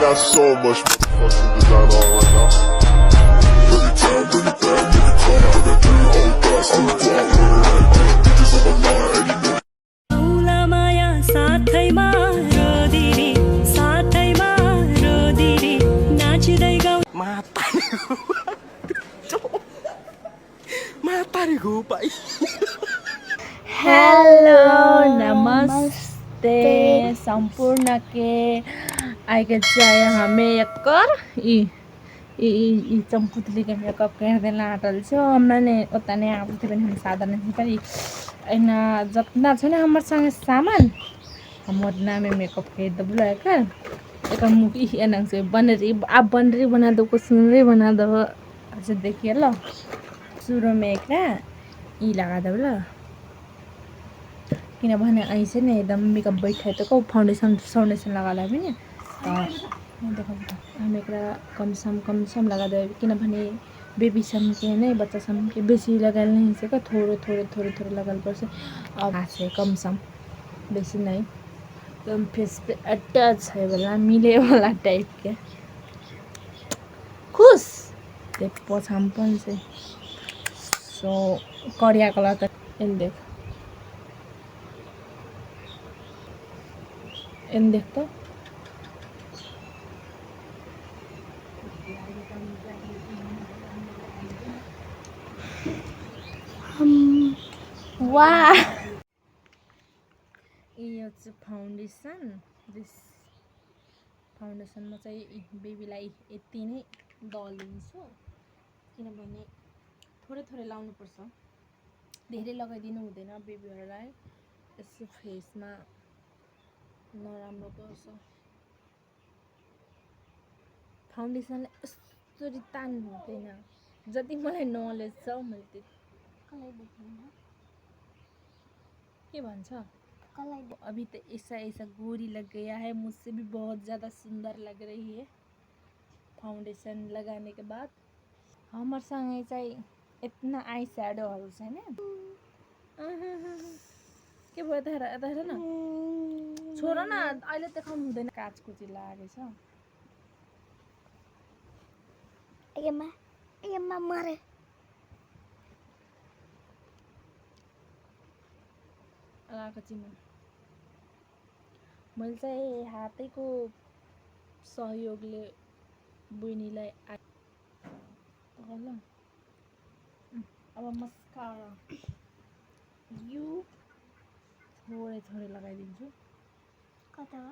got so much fucking design on right now. Every time, bring it back, make it come out. I got 3 old thoughts, I'm the guap with it right now. Bitches on my line, and you know. माया साथैमा रोदिरे साथैमा रोदिरे नाच्दै गाउँ मातारेको भाइ hello नमस्ते संपूर्ण के आगे जाए हमें एक कर ई चंपुतली के मेकअप कर देना आटल छो हमने ने उतना ने आप थे हम साधारण नहीं करी ऐना जितना छ ने हमर संग सामान हम उतना में मेकअप कर दबला कर एक मूवी एनंग से बनरी आप बनरी बना दो को सुनरी बना दो अच्छा देखिए लो सुरु में एक ना ई लगा दबला किनभने आई चाहिँ नि एकदम मेकअप बैठाए त को फाउन्डेसन लगाला पनि देखो हम एकरा कम सम लगा दे किनभने बेबी सम के नै बच्चा सम के बेसी लगाल नहीं से थोड़े लगाल पर्छ अब आसे कम सम बेसी नै एकदम फेस पे अटैच है वाला मिले वाला टाइप के खुश ते पछाम पनि से सो करिया कलर त इन देख तो वाह यो चाहिँ फाउन्डेसन दिस फाउन्डेसनमा चाहिँ बेबीलाई यति नै दलिदिन्छु किनभने थोरै लाउनुपर्छ धेरै लगाइदिनु हुँदैन बेबीहरूलाई यसो फेसमा नराम्रो पर्छ फाउन्डेसनले यस्तरी तान्नु हुँदैन जति मलाई नलेज छ मैले त्यति के भन्छ अभी तो ऐसा गोरी लग गया है मुझसे भी बहुत ज़्यादा सुंदर लग रही है फाउंडेशन लगाने के बाद हमारे संगे चाहिँ इतना आई स्याडोहरू छैन के भयो त हेर न छोड न अहिले देखाउनु हुँदैन काचकुची लागेछ एम्मा मरे लगाएको चिन्ह मैले चाहिँ हातैको सहयोगले बहिनीलाई अब मस्कारा यो थोरै लगाइदिन्छु कता